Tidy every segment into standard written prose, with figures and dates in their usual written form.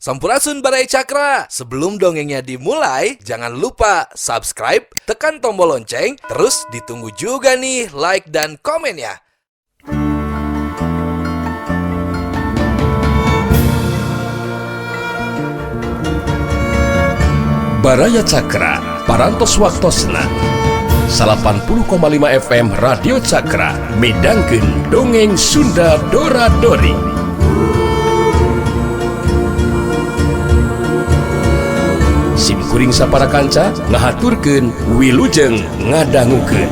Sampurasun Barai Cakra. Sebelum dongengnya dimulai, jangan lupa subscribe, tekan tombol lonceng, terus ditunggu juga nih like dan komennya. Baraya Cakra, parantos waktosna 80,5 FM Radio Cakra, midangkeun dongeng Sunda Dora-Dori. Simkuring sapara kanca ngahaturkeun wilujeng ngadangukeun.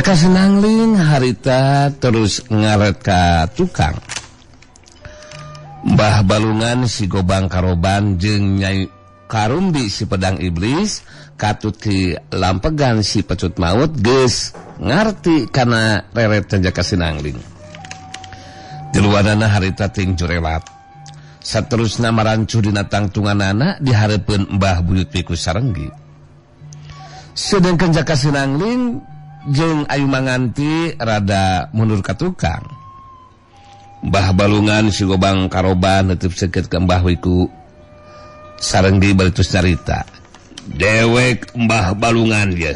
Kasenangling harita terus ngaret ka tukang. Mbah Balungan si Gobang Karoban jeung Nyai Karumbi si Pedang Iblis katut ti lampegan si Pecut Maut geus ngarti kana reret Jaka Kasenangling. Diluanana harita ting jurelat. Saterusna marancuh dina tangtunganana dihareupeun Mbah Buyut Piku Sarenggi. Sedengkeun Jaka Kasenangling jeung ayu manganti rada mundur ka tukang. Mbah Balungan si Gobang Karoban neuteuf seukeut ka Mbah Wiku Sarenggi balitus carita. Dewek Mbah Balungan ye.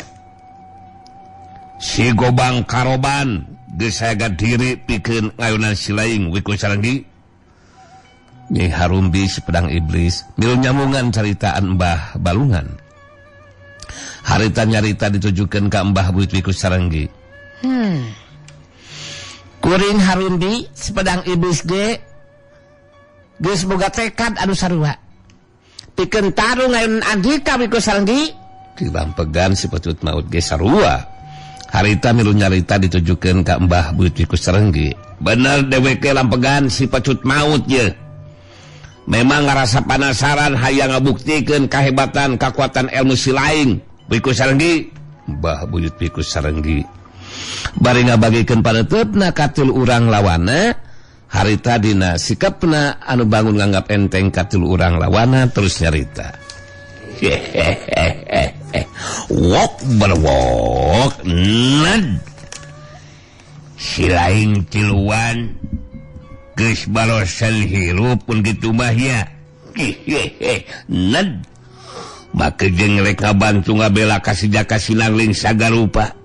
Si Gobang Karoban geus sayaga diri pikeun ngayunan si laing Wiku Sarenggi. Nyai Harumbi si Pedang Iblis milu nyamungan caritaan Mbah Balungan. Harita nyarita ditujukan ke Mbah Buyut Piku Sarenggi. Kuring Harumbi sepedang iblis ge geus boga tekad anu sarua. Pikeun tarung ngayun Andika Piku Sarenggi. Dilampegan si Pecut Maut ge sarua. Harita milu nyarita ditujukan ke Mbah Buyut Piku Sarenggi. Bener deweke lampegan si Pecut Maut ye. Memang ngarasa penasaran hayang ngabuktikeun kahebatan kakuatan ilmu si laing Piku Sarenggi. Mbah Buyut Piku Sarenggi bari ngabagikeun paneuteup-na katul urang lawana. Harita dina sikapna anu bangun nganggap enteng katul urang lawana terus nyarita. Wok berwok nad si laing tiluan geus balosan hirup pun kitu mah ya. Nad maka jeung rek ngabantu ngabela ka si Jaka Kasenangling sagarupa.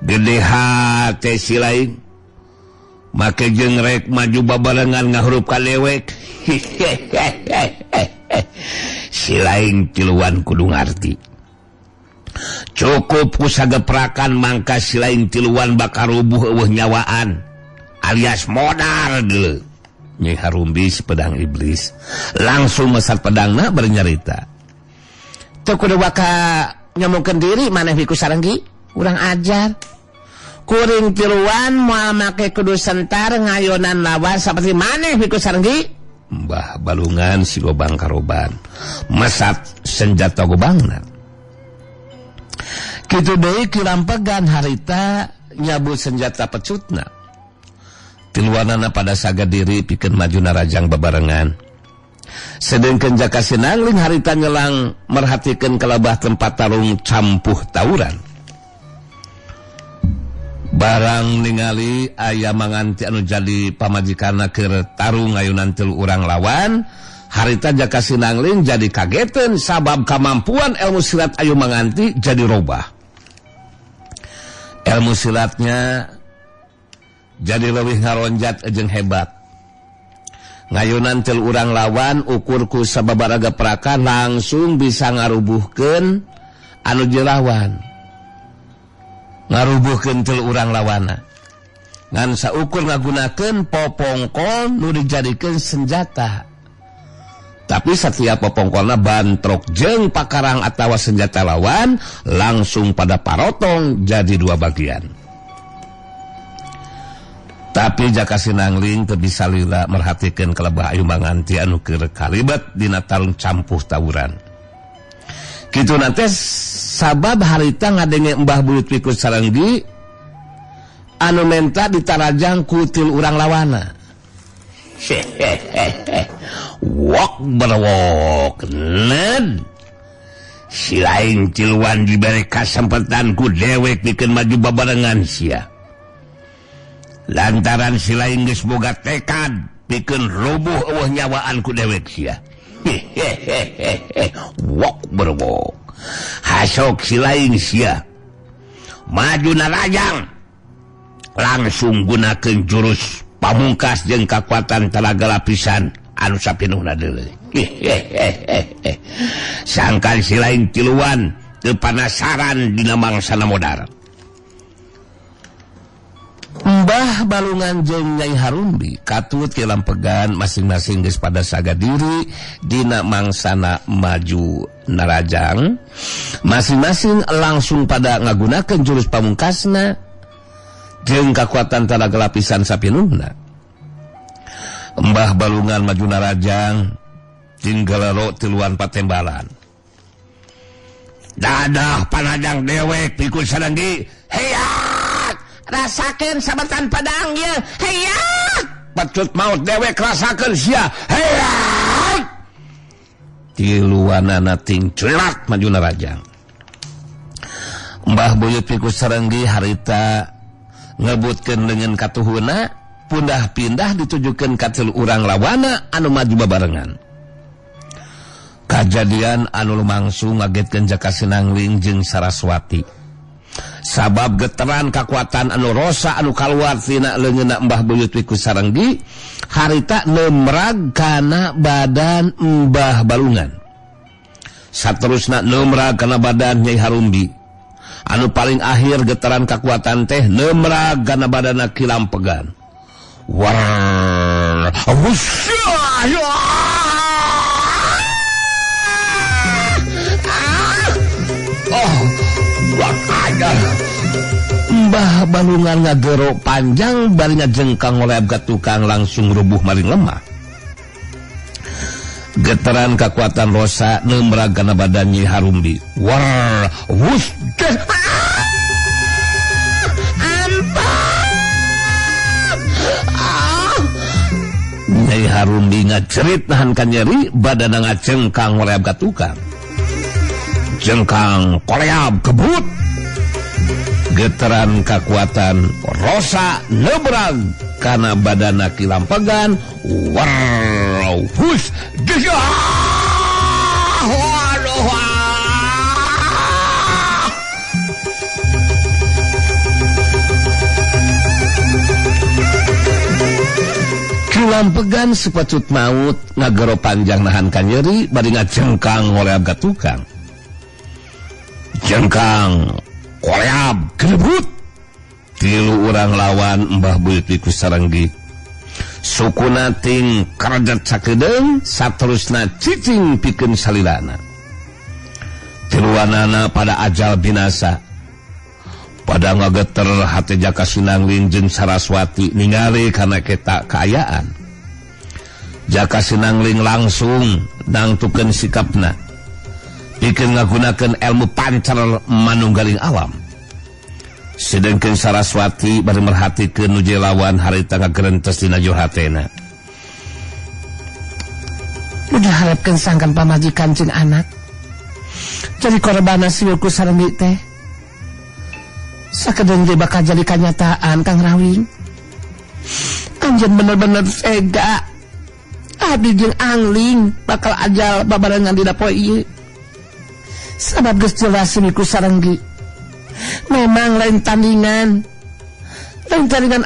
Gede hate si laing. Maka jeung rek maju babarengan ngahurup ka lewek. Si laing tiluan kudu ngarti. Cukup ku sageprakan mangka si laing tiluan bakal rubuh eueuh nyawaan alias modal deuleu. Nyai Harumbi si Pedang Iblis langsung mesat pedangna bari nyarita. Teu kudu baka nyamukeun diri maneh Piku Sarenggi, urang ajar. Kuring tiluan moal make kudu sentar ngayonan lawan saperti maneh Piku Sarenggi. Mbah Balungan si Gobang Karoban mesat senjata gobangna. Kitu deui kilampegan harita nyabut senjata pecutna. Tiluanana pada saga diri pikeun majuna rajang babarengan. Sedengkeun Jaka Kasenangling harita nyelang merhatikeun kelabah tempat tarung campuh tawuran. Barang ningali aya manganti anu jadi pamajikanna keur tarung ngayunan tilu urang lawan, harita Jaka Kasenangling jadi kageteun sabab kemampuan ilmu silat ayu manganti jadi robah. Ilmu silatnya jadi leuwih ngaronjat jeung hebat. ngayunan tel urang lawan ukurku sababaraga peraka langsung bisa ngarubuhkeun anu jelawan ngarubuhkeun tel urang lawana ngan saukur ngagunakeun popongkol nu dijadikeun senjata tapi setiap popongkolna bantrok jeung pakarang atawa senjata lawan langsung pada parotong jadi dua bagian. Tapi jaka Sinangling teu bisa lila merhatikeun kalebah ayumbangan ti anu keur kalibet dina tarung campuh tawuran. Kitu teh sabab harita ngadenge Mbah Buyut Wiku Sarenggi anu menta ditarajang ku til urang lawana. Wok berwok ned si lain tiluan diberi kesempatan ku dewek bikin maju babarengan sia lantaran si lain geus boga tekad bikin rubuh eueuh nyawaan ku dewek sia wok berwok hasok si lain sia maju narajang langsung gunakeun jurus pamungkas jeung kakuatan tenaga lapisan anu sapinuhna deuleu. Sangkan si lain tiluan teu panasaran dina mangsana modar. Mbah Balungan jeung Nyai Harumbi katut ke lampegan masing-masing geus pada saga diri dina mangsana maju narajang. Masing-masing langsung pada ngagunakeun jurus pamungkasna jeung kakuatan tenaga lapisan sapinuhna. Mbah Balungan maju narajang tinggalaro tiluan patembalan. Dadah panajang dewek Wiku Sarenggi. Hayat rasakeun sabetan padang ye. Hayat pecut maut dewek rasakeun sia. Hayat tiluanana ting celat maju narajang. Mbah Buyut Wiku Sarenggi harita ngebutkeun leungeun katuhuna pundah pindah ditujukeun ka tilu urang lawana anu maju babarengan. Kajadian anu lumangsung ngagetkeun Jaka Sinangling jeung Saraswati. Sabab geteran kakuatan anu rosa anu kaluar tina leungeunna Mbah Buyut Wiku Sarenggi harita nemrag kana badan Mbah Balungan. Saterusna nemrag kana badan Nyai Harumbi. Anu paling akhir getaran kekuatan teh nemrag kana badanna Kilampegan. War buat aja Mbah Balungan ngagero panjang barinya jengkang oleh abgat tukang langsung rubuh maring lemah. Getaran kekuatan rosa nemrag kana badan Nyai Harumbi. War wush Nyai Harumbi ngacerit nahan kan nyeri badan ngacengkang oleh abgat tukang. Jengkang koleab kebut. Getaran kekuatan rosa nebrag kana badana Kilampegan. Wow hush gesah. Waduh. Kilampegan sepecut maut ngagero panjang nahan kan nyeri bari ngajengkang oleh abgat tukang. Jengkang koleab kebut tilu urang lawan Mbah Buyut Wiku Sarenggi. Sukuna ting karajat sakedeung saterusna cicing pikeun salilana. Tiluanana pada ajal binasa. Pada ngageter hati Jaka Sinangling jeung Saraswati ningali kana keta kaayaan. Jaka Sinangling langsung nangtukeun sikapna. Pikeun ngagunakeun ilmu pancar manunggaling alam. Sedengkeun Saraswati bari merhatikeun nu lawan harita ngagerentes dina jo hatena. Udah harapkeun sangkan pamajikan jeung anak. Jadi korbana si Wiku Sarenggi teh. Sakedeung ge bakal jadi kenyataan Kang Rawing. Anjeun bener-bener ega. Abdi jeung Angling bakal ajal babarengan dina poe ieu. Sabab geus jelas Wiku Sarenggi memang lain tandingan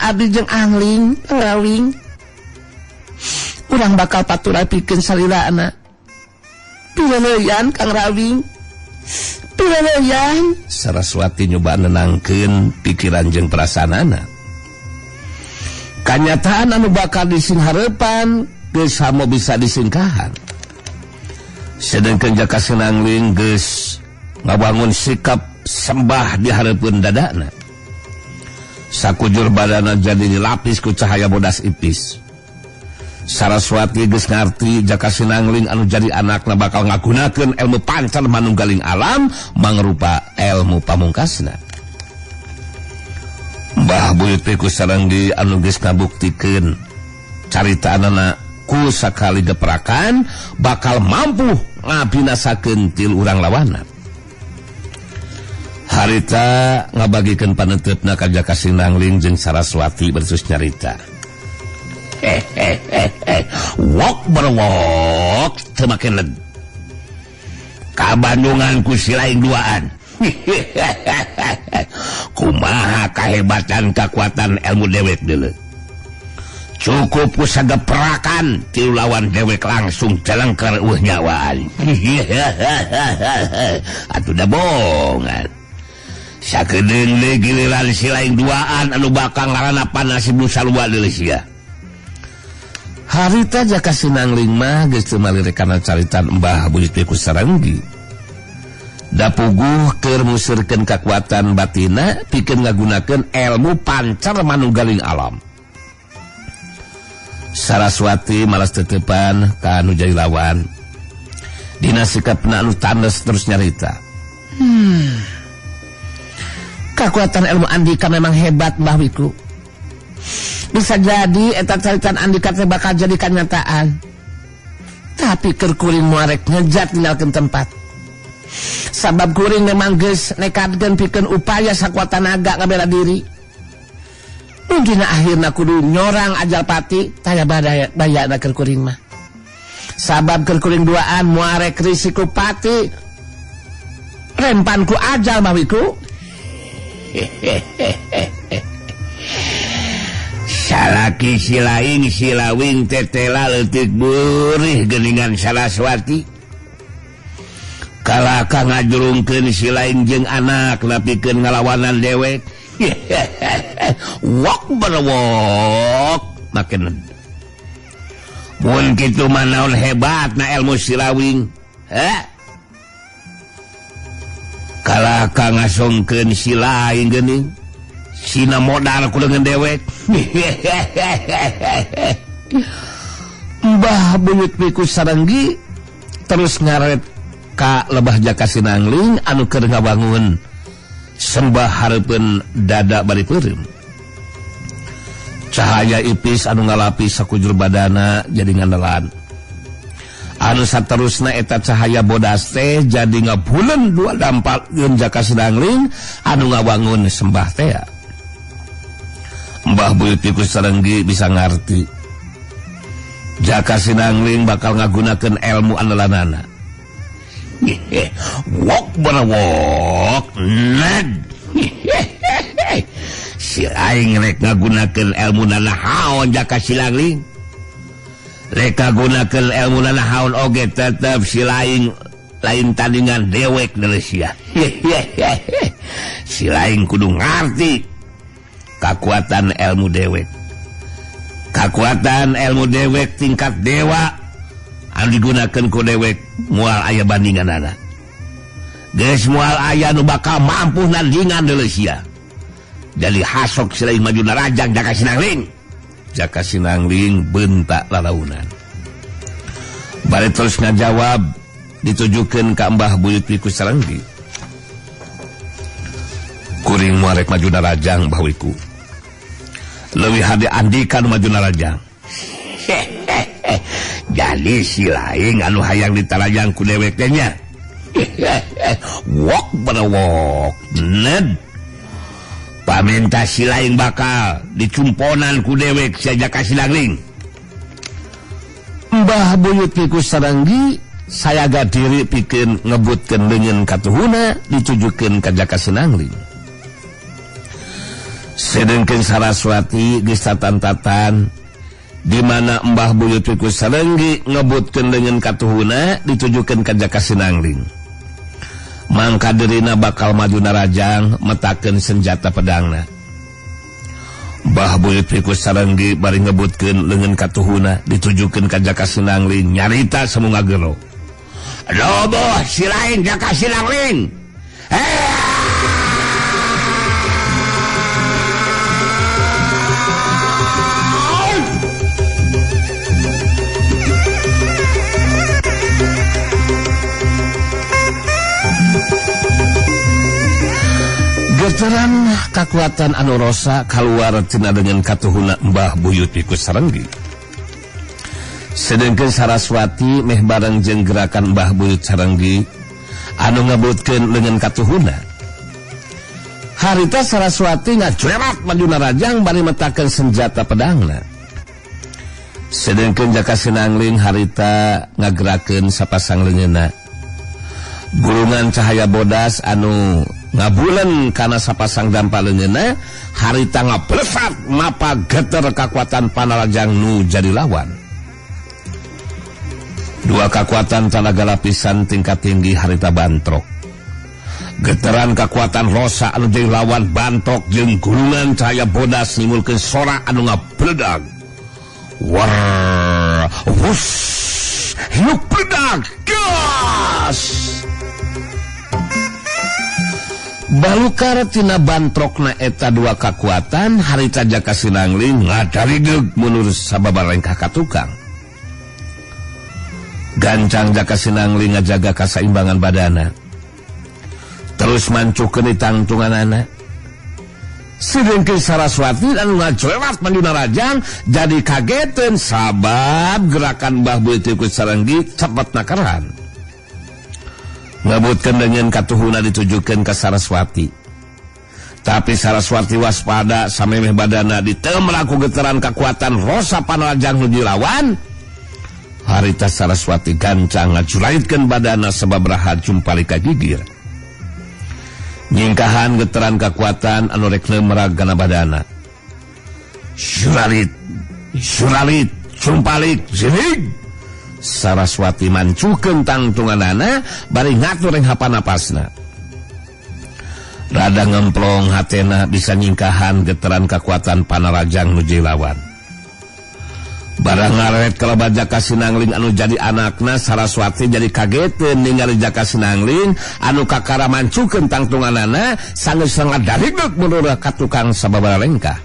abdi jeung Angling Kang Rawing. urang bakal patura pikeun salirana. Pileuyan Kang Rawing. Pileuyan. Saraswati nyoba nenangkeun pikiran jeung perasaanana. Kanyataan anu bakal disinghareupan geus hamo bisa disingkahan. Sedengkeun Jaka Sinangling geus ngabangun sikap sembah di hareupeun dadana. Sakujur badana jadi dilapis ku cahaya bodas ipis. Saraswati geus ngarti Jaka Sinangling anu jadi anakna bakal ngagunakeun ilmu pancar manunggaling alam mangrupa ilmu pamungkasna. Mbah Buyut ku Sarenggi anu geus ngabuktikeun caritaanana ku sakali geprakan bakal mampu ngabinasakeun tilu urang lawanan. Harita ngabagikeun paneutupna ka Jaka Sinangling jeung Saraswati bersus nyarita. Wok berwok teu make leg. Ka Bandungan ku Silaing duaan. Kumaha kahebatan kakuatan ilmu dewek deuleu. Cukup ku sageprakan tilu lawan dewek langsung celengker nyawaan. Atuh da bongan. Sakedeung deui giliran Silaing duaan anu bakal ngaranna Nasib Nu Salua deuleu sia. Harita Jaka Sinangling mah geus teu malirekana caritan Mbah Buyut ku Sarenggi. Da puguh keur musirkeun kakuatan batina pikeun ngagunakeun ilmu pancar manunggaling alam. Saraswati malas teteupan ka anu jadi lawan. Dina sikapna anu tandes terus nyarita. Kakuatan ilmu Andika memang hebat Mbah Wiku. Bisa jadi eta caritan Andika teh bakal jadi kenyataan. Tapi keur kuring muarek ngejat ninggalkeun tempat. Sabab kuring memang geus nekadkeun pikeun upaya sakuatan naga ngabela diri. Mungkin akhirna kudu nyorang ajal pati taya bayana keur kuring mah. Sabab keur kuring duaan muarek risiko pati rempan ku ajal Mbah Wiku. Salaki Silaing Silawing tetela leutik beurih geuningan Saraswati. Kalaka ngajurungkeun Silaing jeung anak napikeun ngalawanan dewek. Wok berwok makin. Mun kitu mah naon hebatna ilmu Silawing. Kalaka ngasongkeun Silaing geuning. Sina modal ku dengan dewek. Mbah Buyut ku Sarenggi terus ngaret ka lebah Jaka Sinangling anu keur ngabangun sembah hareupeun dada bari peureum. Cahaya ipis anu ngalapis sakujur badana jadi ngandelan. Anu saterusna eta cahaya bodas teh jadi ngabuleun dua dampalkeun Jaka Sinangling anu ngabangun sembah teh. Mbah Buyut ku Sarenggi bisa ngarti Jaka Sinangling bakal ngagunakeun ilmu andalanana. Wok berwok ned. Si aing rek ngagunakeun ilmu nanahaon Jaka Sinangling. Rek ngagunakeun ilmu nanahaon oge tetep si lain tandingan dewek deuleu sia. Si lain kudu ngarti kakuatan ilmu dewek. Kakuatan ilmu dewek tingkat dewa anu digunakeun ku dewek moal aya bandinganana. Geus moal aya nu bakal mampu nandingan deuleu sia. Jadi hasok Silaing maju narajang Jaka Sinangling. Jaka Sinangling bentak lalaunan. Bari terus ngajawab ditujukeun ka Mbah Buyut ku Sarenggi. Kuring muarek maju narajang Mbah Wiku. Leuwih hade Andika nu maju narajang. Jadi Silaing anu hayang ditarajang ku dewek teh nya. Wok berwok ned. Paminta Silaing bakal dicumponan ku dewek sia Jaka Sinangling. Mbah Buyut ku Sarenggi sayaga diri pikeun ngebutkeun leungeun katuhuna ditujukeun ka Jaka Sinangling. Sedengkeun Saraswati geus tatan-tatan di mana Mbah Buyut Wiku Sarenggi ngebutkeun dengan katuhuna ditujukeun ka Jaka Sinangling. Mangka dirina bakal maju narajang metakeun senjata pedangna. Mbah Buyut Wiku Sarenggi bari ngebutkeun leungeun katuhuna ditujukeun ka Jaka Sinangling nyarita samunga gelo. Loboh silain Jaka Sinangling. Geteran kekuatan anu rosa kaluar tina dengan katuhuna Mbah Buyut Wiku Sarenggi. Sedengkeun Saraswati meh bareng jeung gerakan Mbah Buyut Sarenggi anu ngebutkeun leungeun katuhuna. Harita Saraswati ngajlerat maju narajang bari metakeun senjata pedangna. Sedengkeun Jaka Sinangling harita ngagerakeun sapasang leungeunna. Gulungan cahaya bodas anu ngabulen kana sapasang dampal leungeunna harita ngablesat mapa geter kakuatan panarajang nu jadi lawan. Dua kekuatan tanaga lapisan tingkat tinggi harita bantrok. Geteran kekuatan rosa anu jadi lawan bantrok jeung gulungan cahaya bodas nimulkeun sora anu ngabledag. War, wuss, hiuk bledag, gas. Balukar tina bantrokna eta dua kekuatan harita Jaka Sinangling ngadarideg menurut sababarengkah ka tukang. Gancang Jaka Sinangling ngajaga kasaimbangan badana. Terus mancukeun di tangtunganana. Sedengkeun Saraswati anu ngajlerat maju narajang jadi kageteun sabab gerakan Mbah Buyut Wiku Sarenggi cepet nakeran. Ngabutkeun dengan katuhuna ditujukeun ka Saraswati. Tapi Saraswati waspada samemeh badana ditemra ku geteran kekuatan rosa panarajang nu dilawan. Harita Saraswati gancang ngajulaitkeun badana sababaraha jumpali ka gigir. Nyingkahan geteran kekuatan anu rek nemra kana badana. Suralit, suralit, jumpalik, zinig. Saraswati mancukeun tangtunganana bari ngatur ring hapanapasna. Rada ngemplong hatena bisa nyingkahan geteran kekuatan panarajang nuju lawan. Barang ngaret kalaban Jaka Sinangling anu jadi anakna Saraswati jadi kageteun ningali Jaka Sinangling anu kakara mancukeun tangtunganana sanggeus ngadarideg mundur ka tukang sababarengkah.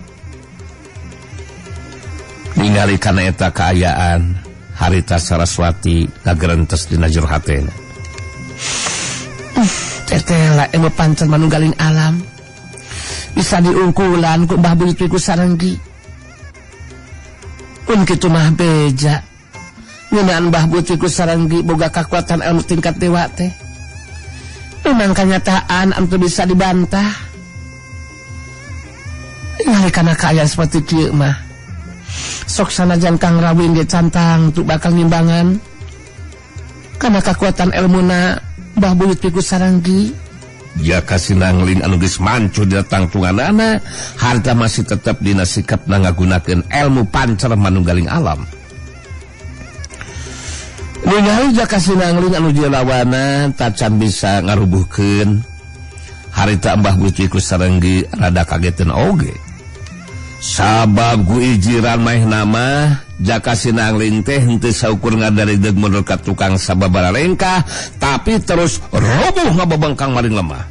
Ningali kana eta kaayaan harita Saraswati ngagerentes dina jero hatena. Tetela emo pancen manunggaling alam. Bisa diungkulan ku Mbah Buyut Wiku Sarenggi. Pun kitu mah beja. Ngeunaan Mbah Buyut Wiku Sarenggi boga kakuatan ilmu tingkat dewa teh. Memang kenyataan anu bisa dibantah. Ngalih kaayaan seperti kieu mah. Sok sanajan Kang Rawin ge cantang tu bakal nimbangan karena kekuatan ilmuna Mbah Buyut Wiku Sarenggi. Jaka Sinangling anu geus mancu di tangtunganana harta masih tetap dina sikapna ngagunakeun ilmu pancer manunggaling alam. Ningali Jaka Sinangling anu dilawana tacan bisa ngarubuhkeun harita Mbah Buyut Wiku Sarenggi rada kageteun oge. Sabab gu ijiran maeh nama Jaka Sinangling teh henteu saukur ngadarideg mundur ka tukang sababarengkah tapi terus roboh ngababengkang maring lemah.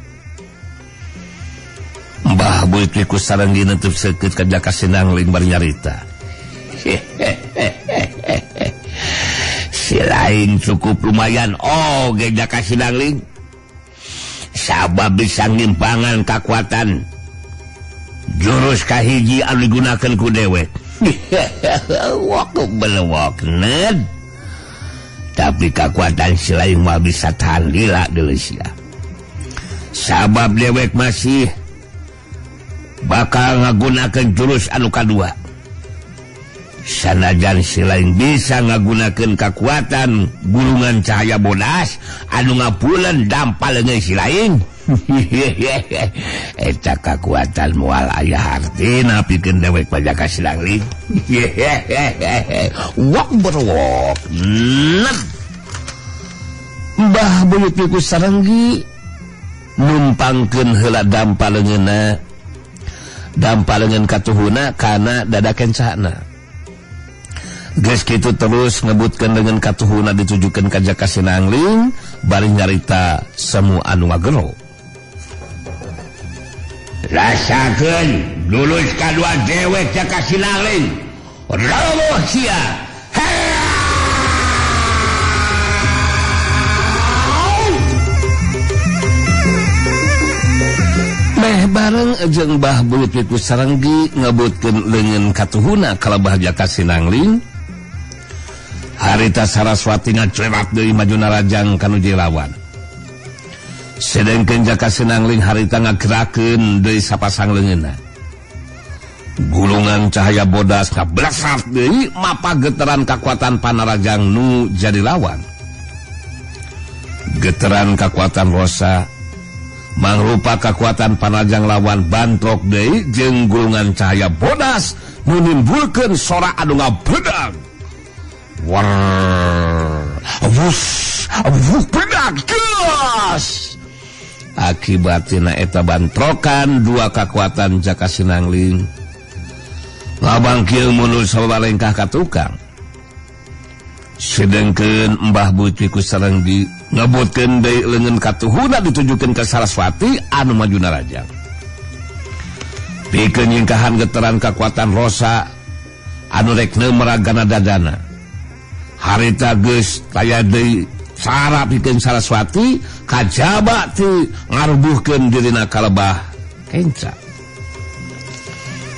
Mbah Buyut Wiku Sarenggi neuteuf seukeut ka Jaka Sinangling bari nyarita. Silain cukup lumayan oge Jaka Sinangling. Sabab bisa ngimpangan kakuatan jurus kahiji anu digunakeun ku dewek. Wak belewokneun. Tapi kekuatan si lain mah bisa tahan lila deuleu sia. Sabab dewek masih bakal ngagunakeun jurus anu kadua. Sanajan si lain bisa ngagunakeun kekuatan gulungan cahaya bodas anu ngapuleun dampal leungeun si lain. Eta kekuatan mual aya hartina pikeun dewek Jaka Sinangling. Wok berwok. Mbah Buyut Piku Sarenggi numpangkeun heula dampaleungeunna. Dampaleungeun katuhuna kana dadaken cahana. Geus kitu terus ngebutkeun dengan katuhuna ditujukeun ka Jaka Sinangling bari nyarita semu anu ngagero. Rasakeun lulus kadua dewek Jaka Sinangling. Rawuh sia. Meh bareng jeung Mbah Buyut Piku Sarenggi ngebutkeun leungeun katuhuna kalebah Jaka Sinangling. Harita Saraswati ngaclerat deui majuna rajang kanuju lawan. Sedengkeun Jaka Sinangling harita ngagerakeun deui sapasang leungeunna. Gulungan cahaya bodas ngablesat deui mapa geteran kakuatan panarajang nu jadi lawan. Geteran kakuatan Rosa mangrupa kekuatan panarajang lawan bantrok deui jeung gulungan cahaya bodas menimbulkeun sora anu ngabredag. War, wus, wuk bedak, gas. Akibatina eta bantrokan dua kekuatan Jaka Sinangling ngabangkil mundur sabalengkah ka tukang. Sedengkeun Mbah Buyut Piku Sarenggi ngebutkeun deui leungeun katuhuna ditujukeun ka Saraswati anu majuna rajang. Pikeun nyingkahan geteran kekuatan Rosa anu rek nemeragana dadana. Harita geus taya deui cara pikeun Saraswati kajaba ti ngarubuhkeun dirina kalebah kenca.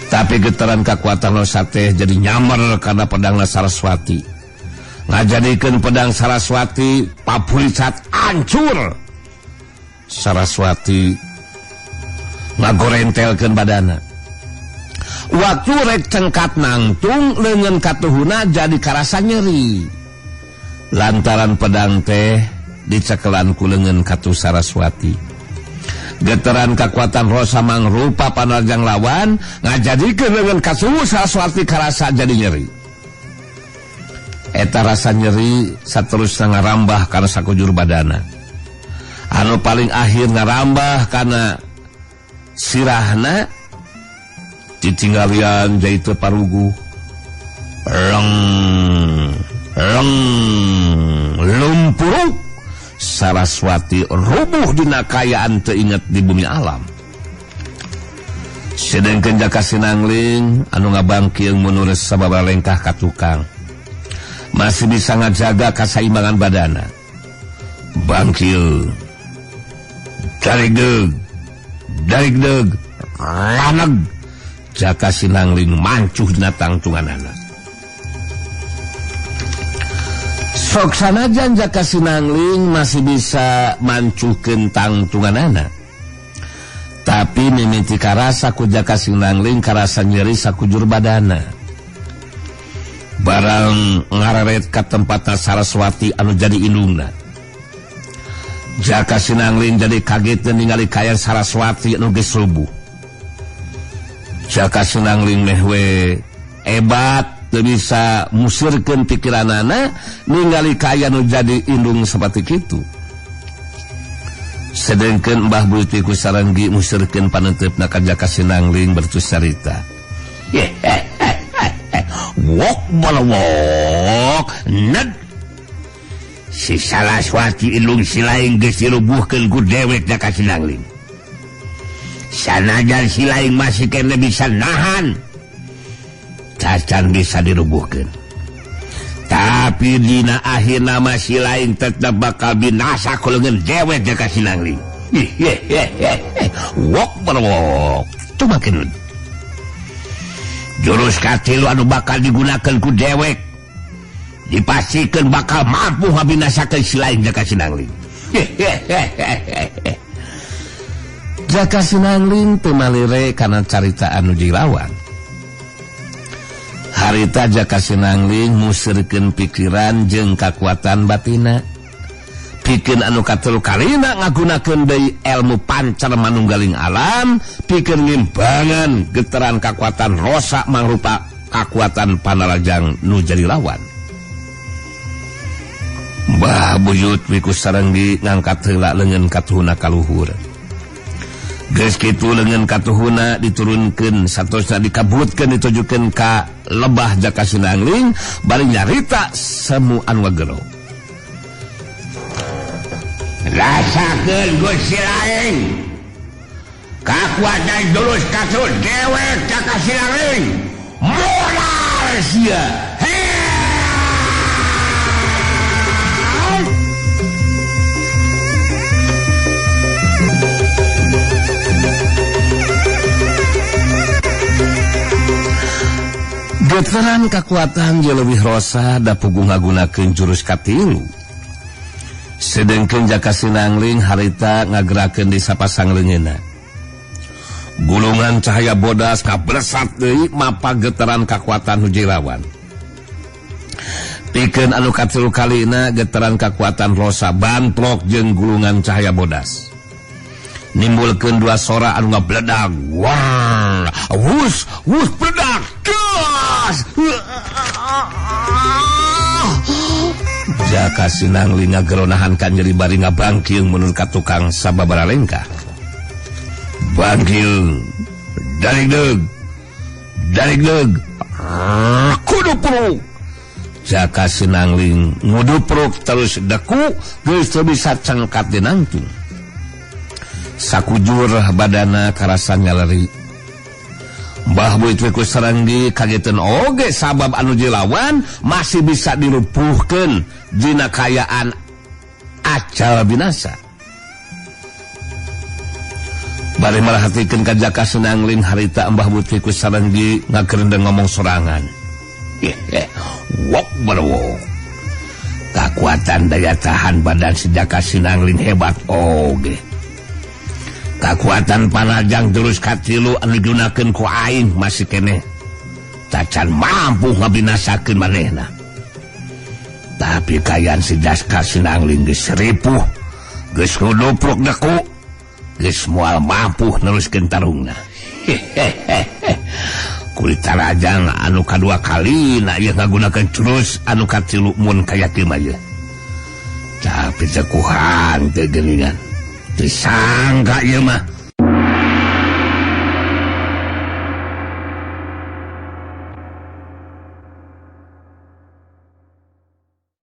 Tapi geteran kekuatan Rosa teh jadi nyamer kana pedangna Saraswati. Ngajadikeun pedang Saraswati papulicat hancur. Saraswati ngagorentelkeun badana. Waktu rek cengkat nangtung leungeun katuhuna jadi karasa nyeri. Lantaran pedang teh dicekelan ku leungeun katu Saraswati. Geteran kekuatan Rosa mangrupa panarajang lawan ngajadikeun leungeun katu Saraswati karasa jadi nyeri. Eta rasa nyeri saterusna ngarambah kana sakujur badana. Anu paling akhir ngarambah kana sirahna ditinggalian jaitu parugu. Lumpuruk Saraswati rubuh dina kayaan teu inget di bumi alam. Sedengkeun Jaka Sinangling anu ngabangkil menulis sababalengkah ka tukang masih bisa ngajaga kasaimbangan badana. Bangkil darig deug laneg Jaka Sinangling mancuh dina tangtunganana. Sok sanajan Jaka Sinangling masih bisa mancuhkeun tangtunganana, tapi mimiti karasa ku Jaka Sinangling karasa nyeri sakujur badana. Barang ngareret ka tempatna Saraswati anu jadi indungna. Jaka Sinangling jadi kaget ningali kaya Saraswati anu geus rubuh. Jaka Sinangling meh we ebat teu bisa musirkeun pikiranana ningali kaya anu jadi indung saperti kitu. Sedengkeun Mbah Buyut Piku Sarenggi musirkeun paneuteup ka Jaka Sinangling bertus carita. Wok balawok ned si Saraswati indung silaing geus dirubuhkeun ku dewek Jaka Sinangling. Sanajan silaing masih kena bisa nahan, cacan bisa dirubuhkeun. Tapi dina akhirna mah silaing tetep bakal binasa ku leungeun dewek Jaka Sinangling. Wok balawok tu makin jurus katilu anu bakal digunakan ku dewek dipastikan bakal mampu ngabinasakeun silaing Jaka Sinangling. Jaka Sinangling teu malire kana carita anu dilawan. Harita Jaka Sinangling musirkeun pikiran jeung kakuatan batina pikeun anu katelu kalina ngagunakeun deui ilmu pancar manunggaling alam pikeun ngimbangan getaran kakuatan rosa mangrupa kakuatan panalajang nu jadi lawan. Mbah Buyut Wiku Sarenggi ngangkat heula leungeun katuhuna ka luhur. Geus kitu leungeun katuhuna diturunkeun satosna dikabutkeun ditujukeun ka lebah Jaka Sinangling bari nyarita semu anu gero. Rasakeun Gusti Laing kakuatan jurus katul dewek Jaka Sinangling molar sia. Getaran kekuatan jelebih rosa da puguh ngagunakeun jurus katilu. Sedengkeun Jaka Sinangling harita ngagerakeun di sapasang leungeunna. Gulungan cahaya bodas kablesat deui mapa getaran kekuatan nuju lawan. Pikeun anu katilu kalina getaran kekuatan rosa bantlok jeung gulungan cahaya bodas. Nimbulkeun dua sora anu ngabledag. Wah, wus bledag. Jaka Sinangling ngageronahan kan jadi bari ngabangkiung menurut ka tukang sababaraha lengkah. Bangkiung darig kudupruk. Jaka Sinangling ngudupruk terus deku geus teu bisa cangkat dinangtung. Sakujur badana karasan ngaleri. Mbah Buyut Wiku Sarenggi kageteun oge sabab anu jilawan masih bisa dilumpuhkeun dina kayaan acal binasa. Bari marhatikeun ka Jaka Sinangling harita Mbah Buyut Wiku Sarenggi ngakeurendeng ngomong sorangan. Wok berwok. Kakuatan daya tahan badan si Jaka Sinangling hebat oge. Kakuatan panajang jurus katilu anu digunakeun ku aing masih keneh tacan mampu ngabinasakeun manehna. Tapi kayaan si Jaka Sinangling geus ripuh, geus ngudupruk deku, geus moal mampu neruskeun tarungna. Kulit tarajang anu kadua kalina ieu ngagunakeun jurus anu katilu mun kaya kieu mah ieu. Tapi teu kuhan teu geuningan. Disangka ieu mah